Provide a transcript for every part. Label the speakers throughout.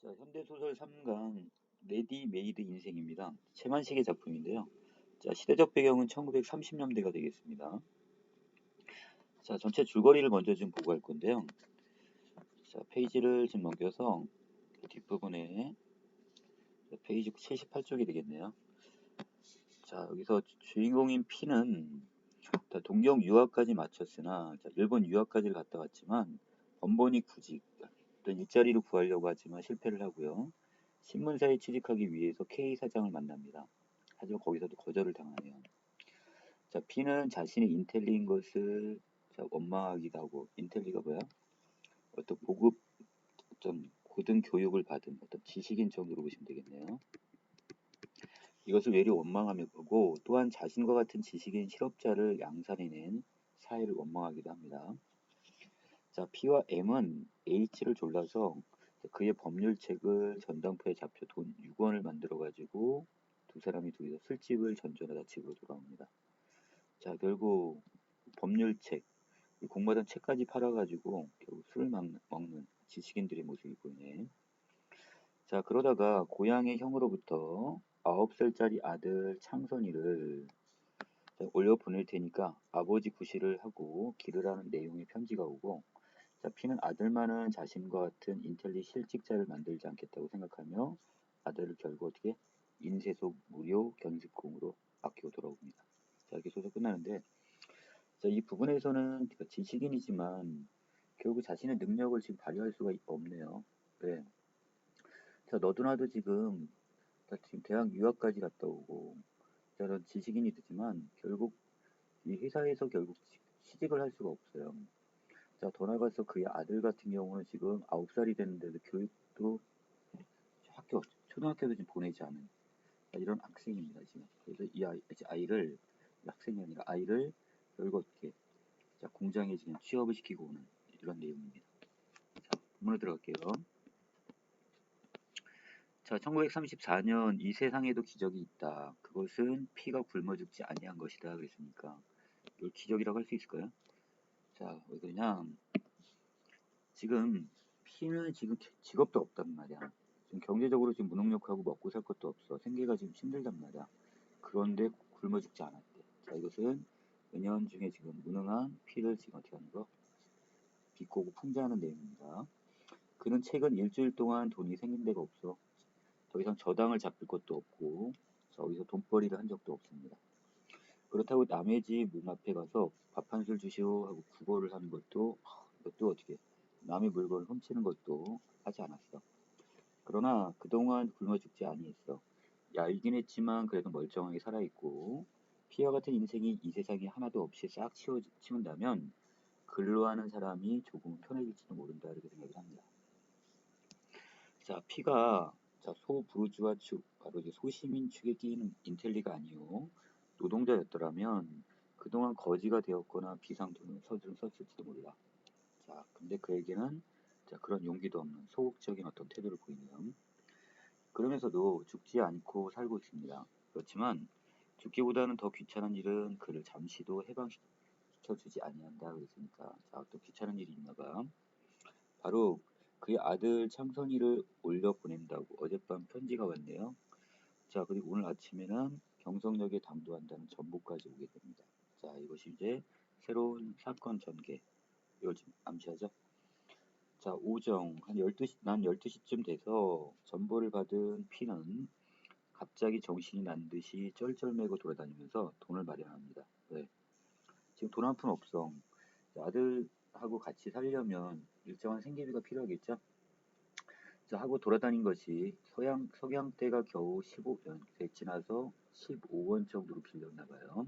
Speaker 1: 자, 현대소설 3강 레디메이드 인생입니다. 최만식의 작품인데요. 자, 시대적 배경은 1930년대가 되겠습니다. 자, 전체 줄거리를 먼저 좀 보고 갈 건데요. 자, 페이지를 좀 넘겨서 그 뒷부분에 페이지 78쪽이 되겠네요. 자, 여기서 주인공인 P는 동경 유학까지 마쳤으나 일본 유학까지를 갔다 왔지만 번번이 구직, 어떤 일자리를 구하려고 하지만 실패를 하고요. 신문사에 취직하기 위해서 K 사장을 만납니다. 하지만 거기서도 거절을 당하네요. 자, P는 자신의 인텔리인 것을 원망하기도 하고, 인텔리가 뭐야? 어떤 고급 어떤 고등 교육을 받은 어떤 지식인 정도로 보시면 되겠네요. 이것을 외려 원망하며 보고 또한 자신과 같은 지식인 실업자를 양산해낸 사회를 원망하기도 합니다. 자, P와 M은 H를 졸라서 그의 법률책을 전당포에 잡혀 돈 6원을 만들어가지고 두 사람이 둘이서 술집을 전전하다 집으로 돌아옵니다. 자, 결국 법률책, 공부하던 책까지 팔아가지고 결국 술을 먹는 지식인들의 모습이 보이네. 자, 그러다가 고향의 형으로부터 9살짜리 아들 창선이를 올려 보낼 테니까 아버지 구실을 하고 기르라는 내용의 편지가 오고, 자, P는 아들만은 자신과 같은 인텔리 실직자를 만들지 않겠다고 생각하며 아들을 결국 어떻게 인쇄소 무료 견습공으로 맡기고 돌아옵니다. 자, 이렇게 소설 끝나는데, 자, 이 부분에서는 지식인이지만 결국 자신의 능력을 지금 발휘할 수가 없네요. 왜? 자, 너도나도 지금 대학 유학까지 갔다 오고, 저런 지식인이 되지만 결국 이 회사에서 결국 취직을 할 수가 없어요. 자, 더 나아가서 그의 아들 같은 경우는 지금 9살이 됐는데도 교육도 초등학교도 지금 보내지 않은 이런 학생입니다, 지금. 그래서 아이를, 학생이 아니라 아이를 결국 어떻게, 자, 공장에 지금 취업을 시키고 오는 이런 내용입니다. 자, 본문으로 들어갈게요. 자, 1934년 이 세상에도 기적이 있다. 그것은 P가 굶어 죽지 아니한 것이다. 그랬으니까 이걸 기적이라고 할 수 있을까요? 자, 왜 그러냐? 지금 P는 지금 직업도 없단 말이야. 지금 경제적으로 지금 무능력하고 먹고 살 것도 없어. 생계가 지금 힘들단 말이야. 그런데 굶어 죽지 않았대. 자, 이것은 은연중에 지금 무능한 P를 지금 어떻게 하는 거? 비꼬고 풍자하는 내용입니다. 그는 최근 일주일 동안 돈이 생긴 데가 없어. 더 이상 저당을 잡힐 것도 없고, 어디서 돈벌이를 한 적도 없습니다. 그렇다고 남의 집 문 앞에 가서 밥 한 술 주시오 하고 구걸을 하는 것도, 이것도 어떻게 남의 물건을 훔치는 것도 하지 않았어. 그러나 그동안 굶어 죽지 아니했어. 얄긴 했지만 그래도 멀쩡하게 살아있고, 피와 같은 인생이 이 세상에 하나도 없이 싹 치운다면 글로 하는 사람이 조금 편해질지도 모른다, 이렇게 생각을 합니다. 자, P가 소부르주아 축, 바로 이제 소시민 축에 끼이는 인텔리가 아니요 노동자였더라면 그동안 거지가 되었거나 비상돈을 썼을지도 몰라. 자, 근데 그에게는 그런 용기도 없는 소극적인 어떤 태도를 보이네요. 그러면서도 죽지 않고 살고 있습니다. 그렇지만 죽기보다는 더 귀찮은 일은 그를 잠시도 해방시켜주지 아니한다 그랬으니까, 자, 또 귀찮은 일이 있나봐. 바로 그의 아들 창선이를 올려 보낸다고 어젯밤 편지가 왔네요. 자, 그리고 오늘 아침에는 경성역에 당도한다는 전보까지 오게 됩니다. 자, 이것이 이제 새로운 사건 전개, 이걸 좀 암시하죠. 자, 오정 한 12시, 난 12시쯤 돼서 전보를 받은 P는 갑자기 정신이 난 듯이 쩔쩔매고 돌아다니면서 돈을 마련합니다. 왜? 지금 돈 한 푼 없어. 자, 아들하고 같이 살려면 일정한 생계비가 필요하겠죠? 자, 하고 돌아다닌 것이 석양 때가 겨우 15년 지나서 15원 정도로 빌렸나 봐요.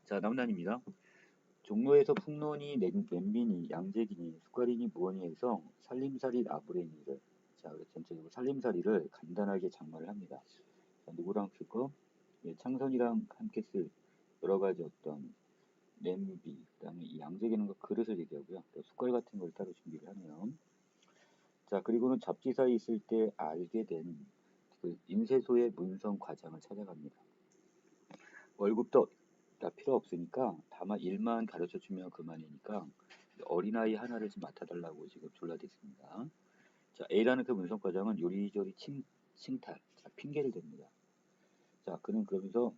Speaker 1: 자, 남단입니다. 종로에서 풍론이 냄비니 양재기니 숟가리니 무언이 해서 살림살이 나부랭이를, 자, 전체적으로 살림살이를 간단하게 장만을 합니다. 자, 누구랑 쓸 거? 예, 창선이랑 함께 쓸 여러 가지 어떤 냄비, 그다음에 이 양재기는 거 그릇을 얘기하고요. 또 숟갈 같은 걸 따로 준비를 하네요. 자, 그리고는 잡지사에 있을 때 알게 된 그 인쇄소의 문서 과장을 찾아갑니다. 월급도 다 필요 없으니까 다만 일만 가르쳐주면 그만이니까 어린아이 하나를 좀 맡아달라고 지금 졸라댔습니다. 자, A라는 그 문성과장은 요리조리 칭탈, 자, 핑계를 댑니다. 자, 그는 그러면서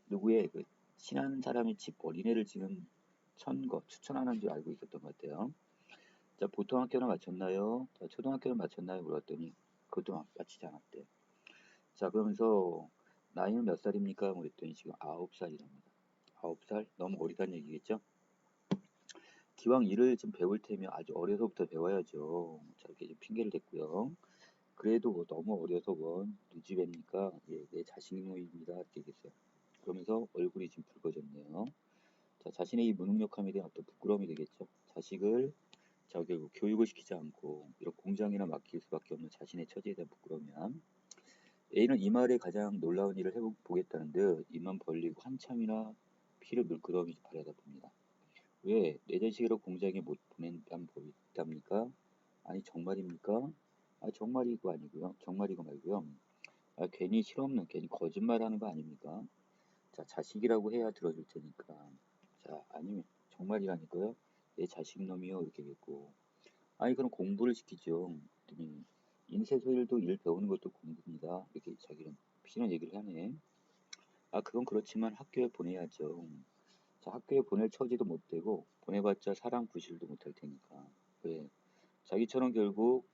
Speaker 1: 누구의 그 친한 사람의 집 어린애를 지금 추천하는 줄 알고 있었던 것 같아요. 자, 보통 학교는 마쳤나요? 자, 초등학교는 마쳤나요? 물었더니 그것도 마치지 않았대. 자, 그러면서 나이는 몇 살입니까? 그랬더니 지금 9살이랍니다. 9살? 너무 어리다는 얘기겠죠? 기왕 일을 좀 배울 테면 아주 어려서부터 배워야죠. 자, 이렇게 좀 핑계를 댔고요. 그래도 뭐 너무 어려서 뭔 누지배입니까? 예, 내 자신입니다. 이렇게 얘기했어요. 그러면서 얼굴이 지금 붉어졌네요. 자, 자신의 이 무능력함에 대한 어떤 부끄러움이 되겠죠. 자식을 결국 교육을 시키지 않고 이런 공장이나 맡길 수밖에 없는 자신의 처지에 대한 부끄러움이야. A는 이 말에 가장 놀라운 일을 해보겠다는 듯 입만 벌리고 한참이나 피를 물끄러미 바라다봅니다. 왜 내 자식으로 공장에 못 보낸다면 보겠답니까? 아니 정말입니까? 아 정말이고 아니고요. 정말이고 말고요. 아 괜히 실없는 괜히 거짓말하는 거 아닙니까? 자 자식이라고 해야 들어줄 테니까. 자 아니면 정말이라니까요. 내 자식 놈이요 이렇게 얘기했고. 아니 그럼 공부를 시키죠. 그랬더니 인쇄소일도 일 배우는 것도 공부입니다. 이렇게 자기는 피는 얘기를 하네. 아 그건 그렇지만 학교에 보내야죠. 자, 학교에 보낼 처지도 못 되고 보내봤자 사람 구실도 못할 테니까. 왜? 자기처럼 결국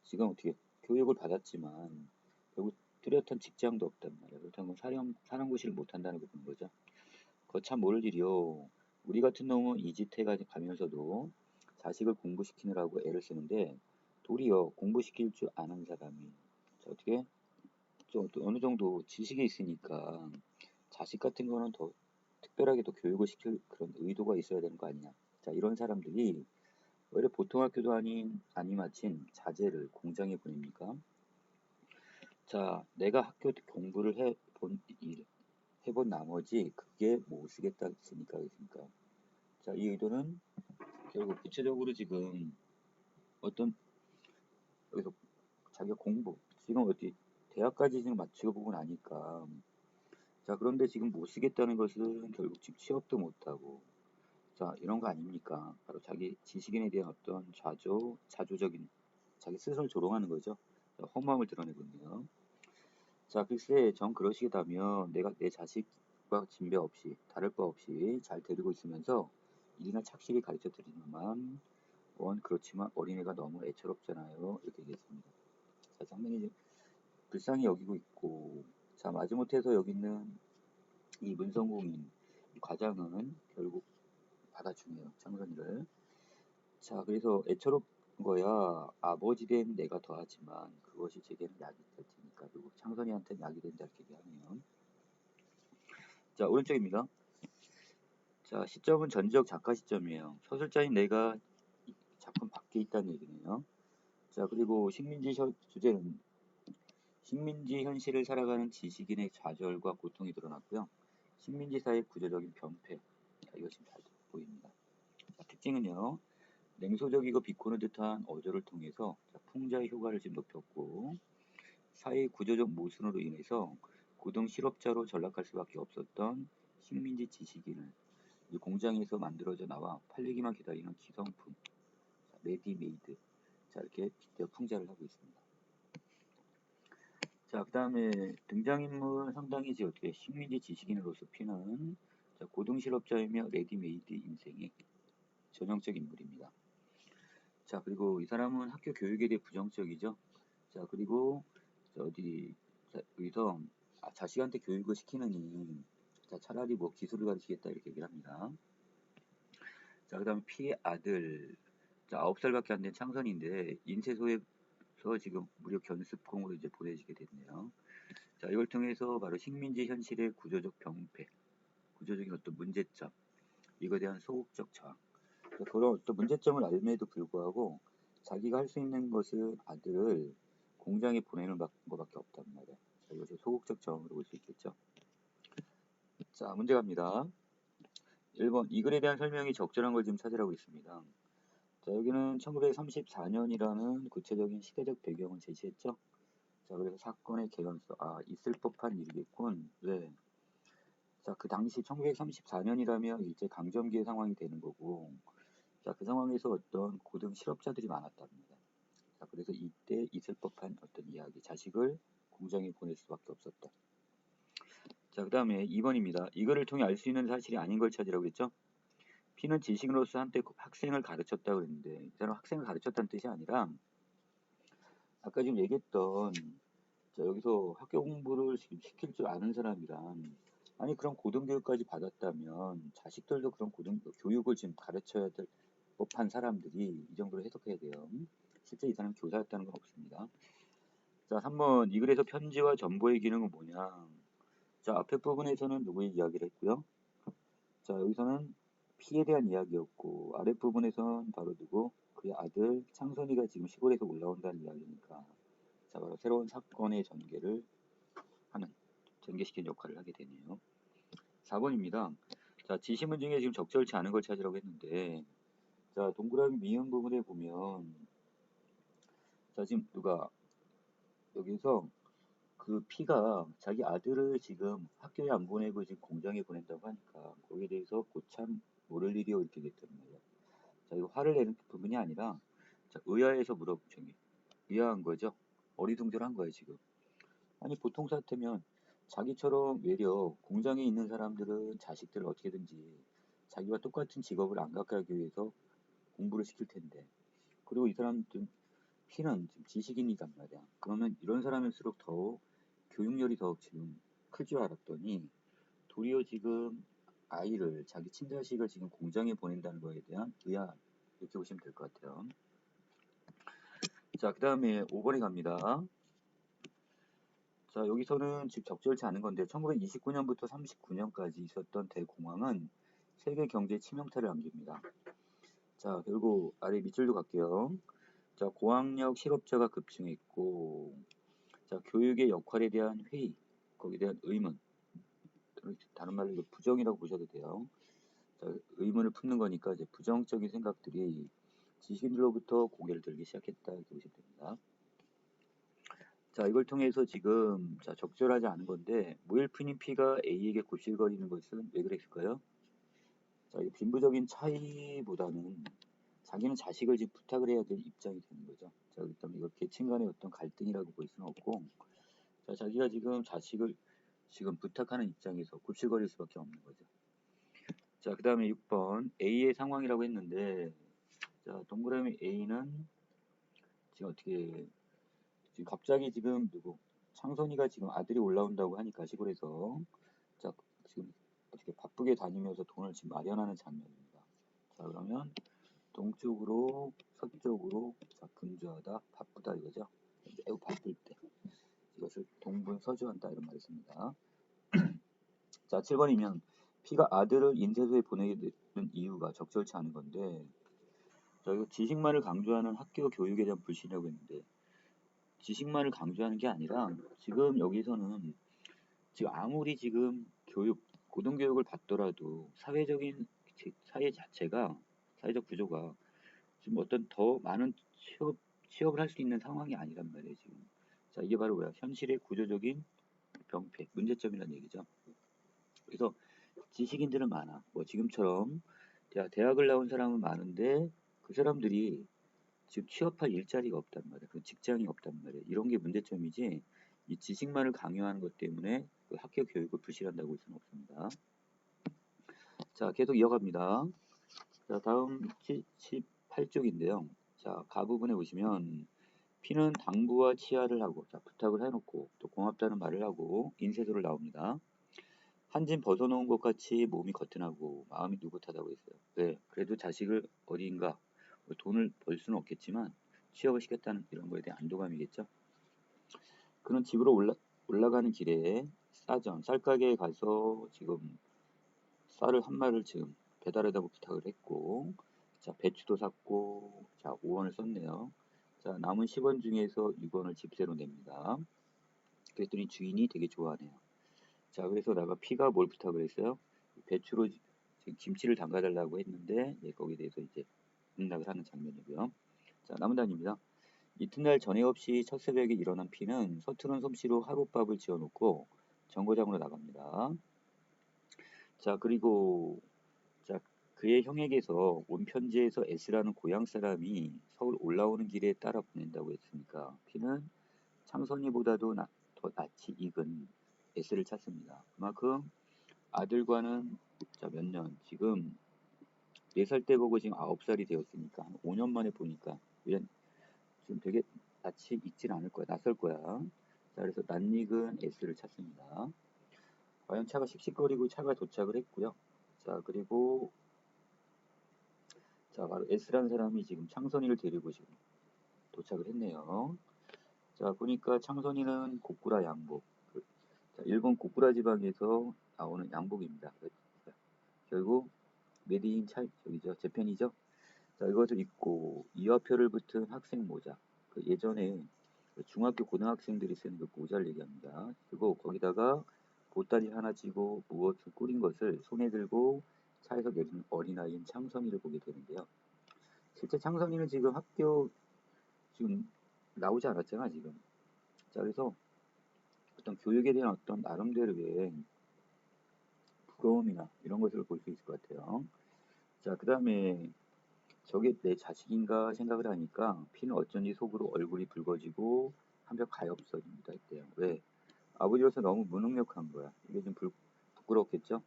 Speaker 1: 지금 어떻게 교육을 받았지만 결국 뚜렷한 직장도 없단 말이야. 그렇다면 사람 구실을 못한다는 거 보는 거죠. 그거 참 모를 일이요. 우리 같은 놈은 이 짓해 가면서도 자식을 공부시키느라고 애를 쓰는데 도리어 공부시킬 줄 아는 사람이 자, 어떻게 좀 어느 정도 지식이 있으니까 자식 같은 거는 더 특별하게 더 교육을 시킬 그런 의도가 있어야 되는 거 아니냐. 자, 이런 사람들이 왜 보통 학교도 아니 마친 자제를 공장에 보냅니까? 자, 내가 학교 공부를 해본 나머지 그게 못 쓰겠다 했으니까 그랬으니까. 자, 이 의도는 결국 구체적으로 지금 어떤 여기서 자기가 공부 지금 어디 대학까지 지금 마치고 보고 나니까 자, 그런데 지금 못 쓰겠다는 것은 결국 지금 취업도 못하고 자, 이런 거 아닙니까? 바로 자기 지식인에 대한 어떤 자조적인 자기 스스로를 조롱하는 거죠. 자, 허무함을 드러내고 있네요. 자, 글쎄, 전 그러시다면 내가 내 자식과 진배 없이 다를 바 없이 잘 데리고 있으면서 일이나 착실히 가르쳐 드리는만 그렇지만 어린애가 너무 애처롭잖아요. 이렇게 얘기했습니다. 자, 상당히 불쌍히 여기고 있고 자, 마지못해서 여기 있는 이 문성공인 이 과장은 결국 받아주네요. 창선이를. 자, 그래서 애처롭은 거야. 아버지 된 내가 더하지만 그것이 제게는 약이 될 테니까. 그리고 창선이한테는 약이 된다 이렇게 얘기하네요. 자, 오른쪽입니다. 자, 시점은 전지적 작가 시점이에요. 서술자인 내가 작품 밖에 있다는 얘기네요. 자, 그리고 주제는 식민지 현실을 살아가는 지식인의 좌절과 고통이 드러났고요. 식민지 사회의 구조적인 병폐. 자, 이거 지금 잘 보입니다. 자, 특징은요. 냉소적이고 비꼬는 듯한 어조를 통해서 풍자의 효과를 지금 높였고 사회 구조적 모순으로 인해서 고등 실업자로 전락할 수밖에 없었던 식민지 지식인을 이 공장에서 만들어져 나와 팔리기만 기다리는 기성품 레디메이드 자 이렇게 빗대어 풍자를 하고 있습니다. 자, 그 다음에 등장인물 상당히 이제 어떻게 식민지 지식인으로서 피는 자, 고등 실업자이며 레디메이드 인생의 전형적 인물입니다. 자, 그리고 이 사람은 학교 교육에 대해 부정적이죠. 자, 그리고 여기서 자식한테 교육을 시키느니 자, 차라리 뭐 기술을 가르치겠다 이렇게 얘기를 합니다. 자, 그 다음에 피의 아들 자, 9살밖에 안 된 창선인데 인쇄소에서 지금 무려 견습공으로 이제 보내지게 됐네요. 자, 이걸 통해서 바로 식민지 현실의 구조적 병폐, 구조적인 어떤 문제점, 이거에 대한 소극적 저항. 그런 어떤 문제점을 알면에도 불구하고 자기가 할 수 있는 것은 아들을 공장에 보내는 것밖에 없단 말이야. 자, 이것이 소극적 저항으로 볼 수 있겠죠. 자, 문제 갑니다. 1번 이 글에 대한 설명이 적절한 걸 지금 찾으라고 있습니다. 자, 여기는 1934년이라는 구체적인 시대적 배경을 제시했죠. 자, 그래서 사건의 개연성, 있을 법한 일이겠군. 왜? 자, 그 당시 1934년이라면 일제 강점기의 상황이 되는 거고, 자, 그 상황에서 어떤 고등 실업자들이 많았답니다. 그래서 이때 있을 법한 어떤 이야기, 자식을 공장에 보낼 수밖에 없었다. 자, 그 다음에 2번입니다. 이거를 통해 알 수 있는 사실이 아닌 걸 찾으라고 했죠. P는 지식인으로서 한때 학생을 가르쳤다고 그랬는데 이 사람 학생을 가르쳤다는 뜻이 아니라 아까 지금 얘기했던 자, 여기서 학교 공부를 시킬 줄 아는 사람이란 아니 그런 고등교육까지 받았다면 자식들도 그런 교육을 지금 가르쳐야 될 법한 사람들이 이 정도로 해석해야 돼요. 실제 이 사람 교사였다는 건 없습니다. 자, 3번 이 글에서 편지와 전보의 기능은 뭐냐. 자, 앞에 부분에서는 누구의 이야기를 했고요. 자, 여기서는 P에 대한 이야기였고 아랫부분에서는 바로 누구? 그의 아들 창선이가 지금 시골에서 올라온다는 이야기니까 자, 바로 새로운 사건의 전개시키는 역할을 하게 되네요. 4번입니다. 자, 지시문 중에 지금 적절치 않은 걸 찾으라고 했는데 자, 동그라미 미음 부분에 보면 자, 지금 누가 여기서 그 P가 자기 아들을 지금 학교에 안 보내고 지금 공장에 보낸다고 하니까 거기에 대해서 고참 모를 일이요 이렇게 됐단 말이야. 자, 이거 화를 내는 부분이 아니라 자, 의아해서 의아한 거죠. 어리둥절한 거예요 지금. 아니 보통 사태면 자기처럼 외려 공장에 있는 사람들은 자식들을 어떻게든지 자기와 똑같은 직업을 안 갖게 하기 위해서 공부를 시킬 텐데 그리고 이 사람들은 P는 지금 지식인이란 말이야. 그러면 이런 사람일수록 더 교육열이 더 지금 클 줄 알았더니 도리어 지금 아이를 자기 친자식을 지금 공장에 보낸다는 거에 대한 의아함 이렇게 보시면 될 것 같아요. 자, 그 다음에 5번에 갑니다. 자, 여기서는 지금 적절치 않은 건데 1929년부터 39년까지 있었던 대공황은 세계 경제에 치명타를 남깁니다. 자, 결국 아래 밑줄도 갈게요. 자, 고학력 실업자가 급증했고 자, 교육의 역할에 대한 회의, 거기에 대한 의문, 다른 말로 이거 부정이라고 보셔도 돼요. 자, 의문을 품는 거니까 이제 부정적인 생각들이 지식인들로부터 고개를 들기 시작했다 이렇게 보시면 됩니다. 자, 이걸 통해서 지금 자, 적절하지 않은 건데 무일푼인 P가 A에게 굽실거리는 것은 왜 그랬을까요? 자, 이 빈부적인 차이보다는 자기는 자식을 지금 부탁을 해야 될 입장이 되는 거죠. 자, 그렇기 때문에 이걸 계층 간의 어떤 갈등이라고 볼 수는 없고 자, 자기가 지금 자식을 지금 부탁하는 입장에서 굽실거릴 수밖에 없는 거죠. 자, 그 다음에 6번 A의 상황이라고 했는데 자, 동그라미 A는 지금 어떻게 지금 갑자기 지금 누구 창선이가 지금 아들이 올라온다고 하니까 시골에서 자, 지금 어떻게 바쁘게 다니면서 돈을 지금 마련하는 장면입니다. 자, 그러면 동쪽으로 서쪽으로 자, 분주하다 바쁘다 이거죠. 매우 바쁠 때 이것을 동분서주한다 이런 말을 씁니다. 자, 7번이면 P가 아들을 인쇄소에 보내게 되는 이유가 적절치 않은 건데 자, 이거 지식만을 강조하는 학교 교육에 대한 불신이라고 했는데 지식만을 강조하는 게 아니라 지금 여기서는 지금 아무리 지금 고등교육을 받더라도 사회 자체가 사회적 구조가 지금 어떤 더 많은 취업을 할 수 있는 상황이 아니란 말이에요 지금. 자, 이게 바로 뭐야? 현실의 구조적인 병폐, 문제점이라는 얘기죠. 그래서 지식인들은 많아. 뭐 지금처럼 대학을 나온 사람은 많은데 그 사람들이 지금 취업할 일자리가 없단 말이야. 그 직장이 없단 말이야. 이런 게 문제점이지 이 지식만을 강요하는 것 때문에 그 학교 교육을 불신한다고 볼 수는 없습니다. 자, 계속 이어갑니다. 자, 다음 78쪽인데요. 자, 가 부분에 보시면 P는 당부와 치하를 하고 자, 부탁을 해놓고 또 고맙다는 말을 하고 인쇄소를 나옵니다. 한 짐 벗어놓은 것 같이 몸이 거뜬하고 마음이 느긋하다고 했어요. 네, 그래도 자식을 어디인가 돈을 벌 수는 없겠지만 취업을 시켰다는 이런 거에 대한 안도감이겠죠. 그는 집으로 올라가는 길에 쌀가게에 가서 지금 쌀을 한 마리를 지금 배달해달라고 부탁을 했고 자, 배추도 샀고 자, 5원을 썼네요. 자, 남은 10원 중에서 6원을 집세로 냅니다. 그랬더니 주인이 되게 좋아하네요. 자, 그래서 내가 P가 뭘 부탁을 했어요? 배추로 지금 김치를 담가달라고 했는데 거기에 대해서 이제 응답을 하는 장면이고요. 자, 남은 단입니다. 이튿날 저녁 없이 첫 새벽에 일어난 P는 서투른 솜씨로 하룻밥을 지어놓고 정거장으로 나갑니다. 자, 그리고 자, 그의 형에게서 온 편지에서 S라는 고향 사람이 서울 올라오는 길에 따라 보낸다고 했으니까 P는 창선이보다도 더 낯이 익은 S를 찾습니다. 그만큼 아들과는 몇 년, 지금 4살 때 보고 지금 9살이 되었으니까 한 5년 만에 보니까 지금 되게 낯이 익진 않을 거야. 낯설 거야. 자, 그래서 낯익은 S를 찾습니다. 과연 차가 씩씩거리고 차가 도착을 했고요. 자, 그리고 자, 바로 S라는 사람이 지금 창선이를 데리고 지금 도착을 했네요. 자, 보니까 창선이는 고쿠라 양복. 자, 일본 고쿠라 지방에서 나오는 양복입니다. 결국 메디인 저기죠, 재팬이죠. 자, 이것을 입고 이화표를 붙은 학생 모자. 예전에 중학교 고등학생들이 쓰는 그 모자를 얘기합니다. 그리고 거기다가 보따리 하나 쥐고 무엇을 꾸린 것을 손에 들고 차에서 내린 어린아이인 창선이를 보게 되는데요. 실제 창선이는 지금 학교 지금 나오지 않았잖아, 지금. 자, 그래서 어떤 교육에 대한 어떤 나름대로의 부러움이나 이런 것을 볼 수 있을 것 같아요. 자, 그 다음에 저게 내 자식인가 생각을 하니까 P는 어쩐지 속으로 얼굴이 붉어지고 한편 가엾어집니다. 했대요. 왜? 아버지로서 너무 무능력한 거야. 이게 좀 부끄럽겠죠?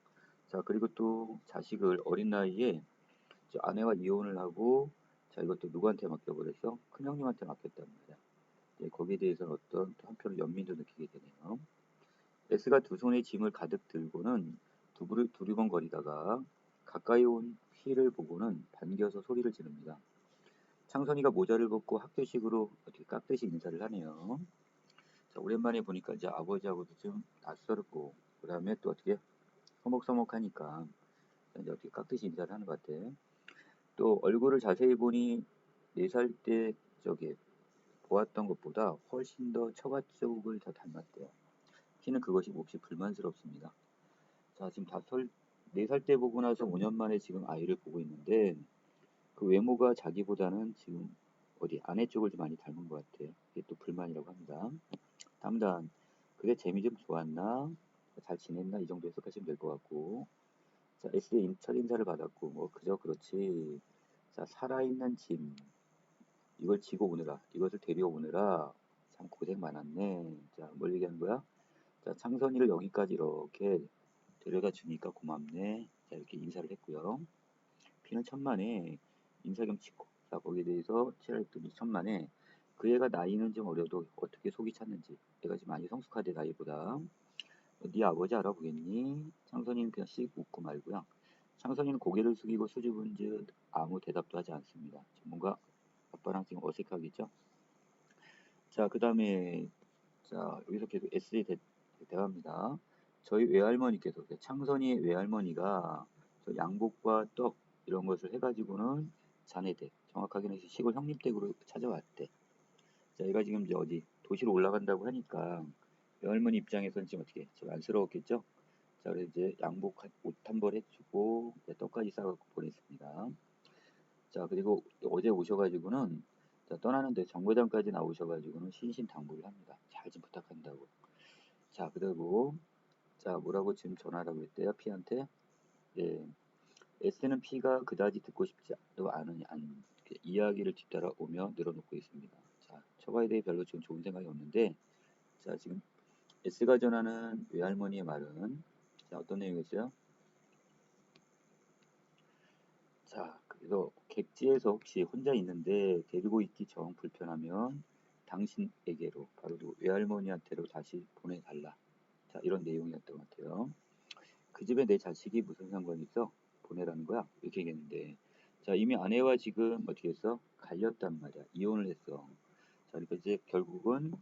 Speaker 1: 자, 그리고 또 자식을 어린 나이에 아내와 이혼을 하고 자, 이것도 누구한테 맡겨버렸어? 큰형님한테 맡겼단 말이야. 거기에 대해서 어떤 한편으로 연민도 느끼게 되네요. S가 두 손에 짐을 가득 들고는 두리번거리다가 가까이 온 P를 보고는 반겨서 소리를 지릅니다. 창선이가 모자를 벗고 학교식으로 어떻게 깍듯이 인사를 하네요. 자, 오랜만에 보니까 이제 아버지하고도 좀 낯설고 그 다음에 또 어떻게 서먹서먹하니까 이제 어떻게 깍듯이 인사를 하는 것 같아. 또 얼굴을 자세히 보니 4살 때 저기 보았던 것보다 훨씬 더 처가 쪽을 더 닮았대요. P는 그것이 몹시 불만스럽습니다. 자, 지금 4살 때 보고 나서 5년 만에 지금 아이를 보고 있는데 그 외모가 자기보다는 지금 어디 아내 쪽을 좀 많이 닮은 것 같아요. 이게 또 불만이라고 합니다. 다음 단, 그게 재미 좀 좋았나? 잘 지냈나? 이 정도 해석하시면 될 것 같고. 자, S의 첫 인사를 받았고, 뭐, 그저 그렇지. 자, 살아있는 짐. 이걸 지고 오느라, 이것을 데려오느라 참 고생 많았네. 자, 뭘 얘기하는 거야? 자, 창선이를 여기까지 이렇게 데려다 주니까 고맙네. 자, 이렇게 인사를 했고요. P는 천만에 인사 겸치고, 자, 거기에 대해서 칠했더니 천만에 그 애가 나이는 좀 어려도 어떻게 속이 찼는지, 애가 지금 많이 성숙하대 나이보다. 네 아버지 알아보겠니? 창선이는 그냥 씩 웃고 말고요. 창선이는 고개를 숙이고 수줍은 듯 아무 대답도 하지 않습니다. 뭔가 아빠랑 지금 어색하겠죠? 자, 그 다음에 자, 여기서 계속 S에 대답합니다. 저희 외할머니께서 창선이의 외할머니가 저 양복과 떡 이런 것을 해가지고는 자네댁 정확하게는 시골 형님 댁으로 찾아왔대. 자, 얘가 지금 이제 어디 도시로 올라간다고 하니까 외할머니 입장에서는 지금 어떻게 좀 안쓰러웠겠죠? 자, 그래서 이제 양복 옷 한 벌 해주고 떡까지 싸갖고 보냈습니다. 자, 그리고 어제 오셔가지고는 자, 떠나는데 정거장까지 나오셔가지고는 신신당부를 합니다. 잘 좀 부탁한다고. 자, 그리고 자, 뭐라고 지금 전화라고 했대요? P한테. 예, S는 P가 그다지 듣고 싶지 않은 이야기를 뒤따라오며 늘어놓고 있습니다. 자, 처가에 대해 별로 지금 좋은 생각이 없는데 자, 지금 S가 전하는 외할머니의 말은 자, 어떤 내용이었어요? 자, 그래서 객지에서 혹시 혼자 있는데 데리고 있기 정 불편하면 당신에게로 바로 외할머니한테로 다시 보내달라. 자, 이런 내용이었던 것 같아요. 그 집에 내 자식이 무슨 상관이 있어? 보내라는 거야? 이렇게 얘기했는데 자, 이미 아내와 지금 어떻게 했어? 갈렸단 말이야. 이혼을 했어. 자, 그러니까 이제 결국은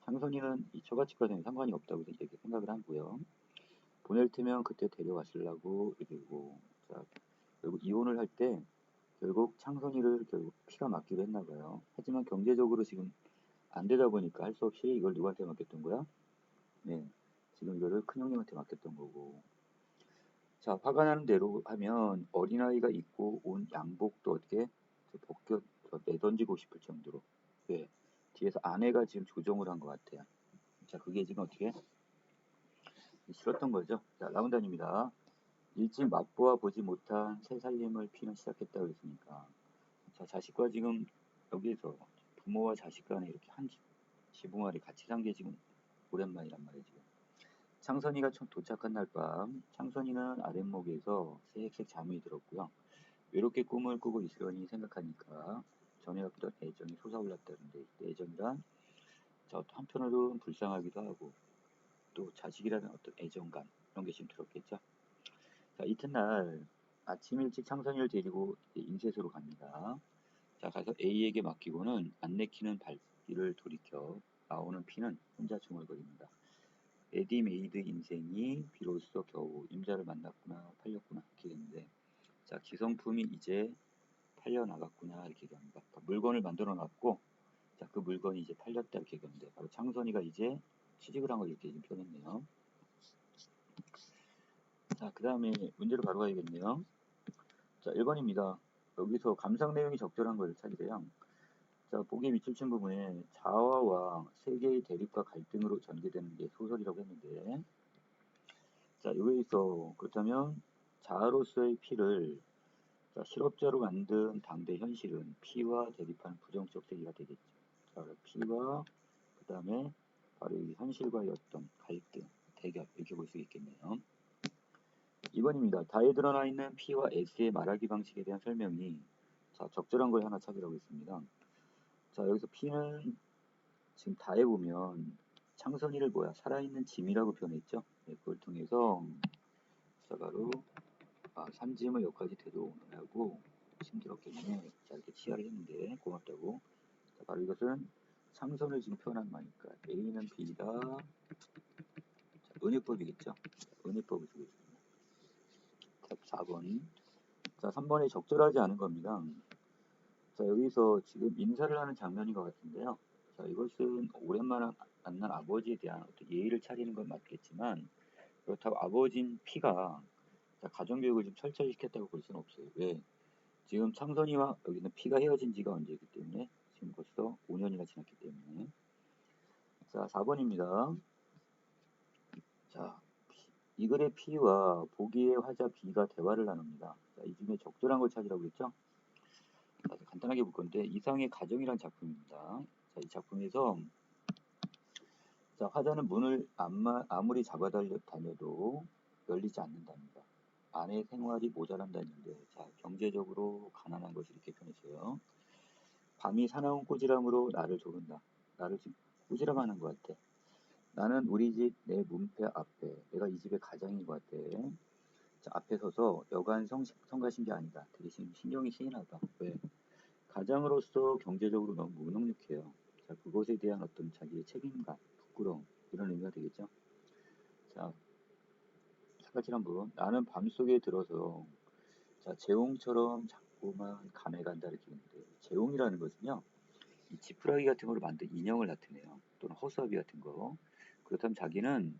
Speaker 1: 창선이는 이 처가집과는 상관이 없다고 이렇게 생각을 하고요. 보낼 테면 그때 데려가시려고 이러고 자, 결국 이혼을 할 때 결국 창선이를 결국 P가 맡기로 했나 봐요. 하지만 경제적으로 지금 안 되다 보니까 할 수 없이 이걸 누구한테 맡겼던 거야? 네, 지금 이거를 큰형님한테 맡겼던 거고. 자, 화가 나는 대로 하면 어린아이가 입고 온 양복도 어떻게 벗겨 내던지고 싶을 정도로 네, 뒤에서 아내가 지금 조정을 한 것 같아요. 자, 그게 지금 어떻게 싫었던 거죠. 자, 라운드입니다. 일찍 맛보아 보지 못한 새 살림을 피는 시작했다고 했으니까 자, 자식과 지금 여기에서 부모와 자식 간에 이렇게 한 지붕 아래 같이 산 게 지금 오랜만이란 말이에요. 지금. 창선이가 도착한 날 밤 창선이는 아랫목에서 새색색 잠이 들었고요. 외롭게 꿈을 꾸고 있으려니 생각하니까 전에 없던 애정이 솟아올랐다는데 애정이란 자, 한편으로는 불쌍하기도 하고 또 자식이라는 어떤 애정감 이런 게 지금 들었겠죠. 자, 이튿날 아침 일찍 창선이를 데리고 인쇄소로 갑니다. 자, 가서 A에게 맡기고는 안 내키는 발길을 돌이켜 나오는 P는 혼자 중얼거립니다. 레디메이드 인생이 비로소 겨우 임자를 만났구나 팔렸구나 이렇게 되는데 자, 기성품이 이제 팔려나갔구나 이렇게 얘기합니다. 그러니까 물건을 만들어 놨고 자, 그 물건이 이제 팔렸다 이렇게 얘기하는데 바로 창선이가 이제 취직을 한 걸 이렇게 표현했네요. 자, 그 다음에 문제로 바로 가야겠네요. 자, 1번입니다. 여기서 감상 내용이 적절한 걸 찾으세요. 자, 보기 밑줄친 부분에 자아와 세계의 대립과 갈등으로 전개되는 게 소설이라고 했는데 자, 여기서 그렇다면 자아로서의 피를 자, 실업자로 만든 당대 현실은 피와 대립하는 부정적 세계가 되겠죠. 자, 피와 그 다음에 바로 이 현실과의 어떤 갈등, 대결 이렇게 볼 수 있겠네요. 2번입니다. 다에 드러나 있는 P와 S의 말하기 방식에 대한 설명이 자, 적절한 걸 하나 찾으라고 했습니다. 자, 여기서 P는 지금 다에 보면 창선이를 살아있는 짐이라고 표현했죠. 네, 그걸 통해서 자, 바로 산짐을 여기까지 되돌아오느라고 힘들었겠네. 자, 이렇게 치하를 했는데 고맙다고. 자, 바로 이것은 창선을 지금 표현한 말이니까 A는 B다. 자, 은유법이겠죠. 은유법을 쓰고 있습니다. 자, 4번. 자, 3번에 적절하지 않은 겁니다. 자, 여기서 지금 인사를 하는 장면인 것 같은데요. 자, 이것은 오랜만에 만난 아버지에 대한 어떤 예의를 차리는 건 맞겠지만 그렇다고 아버지인 P가 자, 가정교육을 좀 철저히 시켰다고 볼 수는 없어요. 왜? 지금 창선이와 여기는 P가 헤어진 지가 언제이기 때문에 지금 벌써 5년이나 지났기 때문에 자, 4번입니다. 자, 이 글의 P와 보기의 화자 B가 대화를 나눕니다. 자, 이 중에 적절한 걸 찾으라고 했죠? 자, 간단하게 볼 건데 이상의 가정이란 작품입니다. 자, 이 작품에서 자, 화자는 문을 아무리 다녀도 열리지 않는답니다. 아내 생활이 모자란다는데 자, 경제적으로 가난한 것을 이렇게 표현했어요. 밤이 사나운 꾸지람으로 나를 조른다. 나를 지금 꾸지람하는 것 같아. 나는 우리 집 내 문패 앞에 내가 이 집의 가장인 것 같아. 자, 앞에 서서 여간 성가신 게 아니다. 되게 신경이 쓰이나 봐. 왜? 가장으로서 경제적으로 너무 무능력해요. 자, 그것에 대한 어떤 자기의 책임감, 부끄러움 이런 의미가 되겠죠. 자, 사과질 한번. 나는 밤속에 들어서 자, 재홍처럼 자꾸만 감에 간다 이렇게 했는데 재홍이라는 것은요. 이 지푸라기 같은 거로 만든 인형을 나타내요. 또는 허수아비 같은 거. 그렇다면 자기는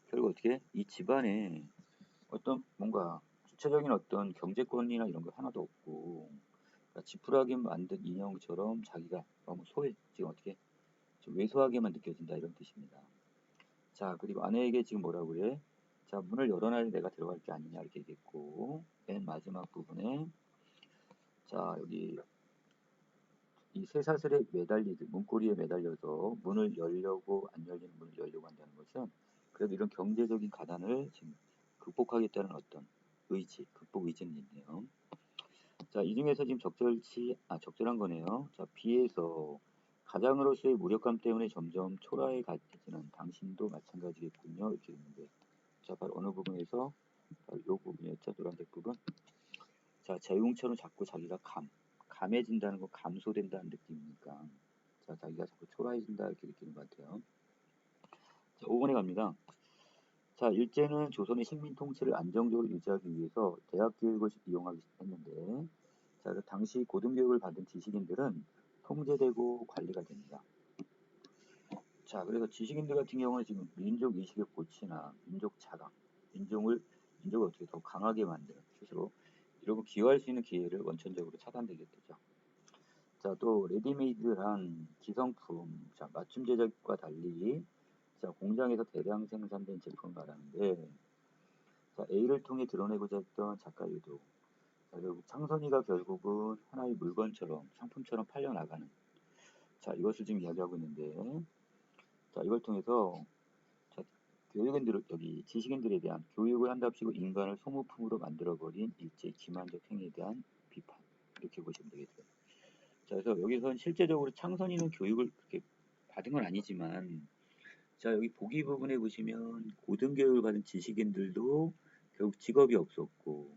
Speaker 1: 결국 어떻게 이 집안에 어떤 뭔가 주체적인 어떤 경제권이나 이런 거 하나도 없고 그러니까 지푸라기 만든 인형처럼 자기가 너무 지금 어떻게 좀 왜소하게만 느껴진다 이런 뜻입니다. 자, 그리고 아내에게 지금 뭐라고 그래? 자, 문을 열어놔야 내가 들어갈 게 아니냐 이렇게 얘기했고 맨 마지막 부분에 자, 여기 이 쇠사슬에 문고리에 매달려서 문을 열려고 안 열리는 문을 열려고 한다는 것은 그래도 이런 경제적인 가난을 지금 극복하겠다는 어떤 극복 의지는 있네요. 자, 이 중에서 지금 적절한 거네요. 자, B에서 가장으로서의 무력감 때문에 점점 초라해 가지는 당신도 마찬가지겠군요. 이렇게 있는데, 자, 바로 어느 부분에서 바로 이 부분이었죠. 노란색 부분. 자, 재웅처럼 자꾸 자기가 감해진다는 거 감소된다는 느낌이니까 자, 자기가 자꾸 초라해진다 이렇게 느끼는 것 같아요. 자, 5번에 갑니다. 자, 일제는 조선의 식민 통치를 안정적으로 유지하기 위해서 대학 교육을 이용하기 했는데 자, 그 당시 고등교육을 받은 지식인들은 통제되고 관리가 됩니다. 자, 그래서 지식인들 같은 경우는 지금 민족 의식의 고취나 민족 자강, 민족을 어떻게 더 강하게 만드는 스스로 이러고 기여할 수 있는 기회를 원천적으로 차단되게 되죠. 자, 또 레디메이드한 기성품, 자, 맞춤 제작과 달리 자, 공장에서 대량 생산된 제품을 말하는데 자, A를 통해 드러내고자 했던 작가의 의도. 자, 결국 창선이가 결국은 하나의 물건처럼 상품처럼 팔려나가는. 자, 이것을 지금 이야기하고 있는데, 자, 이걸 통해서 자, 교육인들 여기 지식인들에 대한 교육을 한답시고 인간을 소모품으로 만들어버린 일제 기만적 행위에 대한 비판. 이렇게 보시면 되겠어요. 자, 그래서 여기서는 실제적으로 창선이는 교육을 그렇게 받은 건 아니지만, 자, 여기 보기 부분에 보시면 고등교육을 받은 지식인들도 결국 직업이 없었고,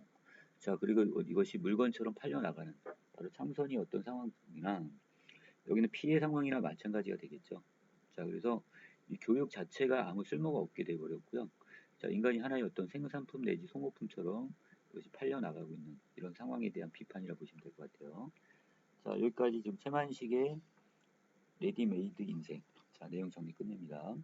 Speaker 1: 자, 그리고 이것이 물건처럼 팔려나가는 바로 창선이 어떤 상황이나 여기는 피해 상황이나 마찬가지가 되겠죠. 자, 그래서 이 교육 자체가 아무 쓸모가 없게 돼버렸고요. 자, 인간이 하나의 어떤 생산품 내지 소모품처럼 이것이 팔려나가고 있는 이런 상황에 대한 비판이라 보시면 될 것 같아요. 자, 여기까지 지금 최만식의 레디메이드 인생. 자, 내용 정리 끝냅니다.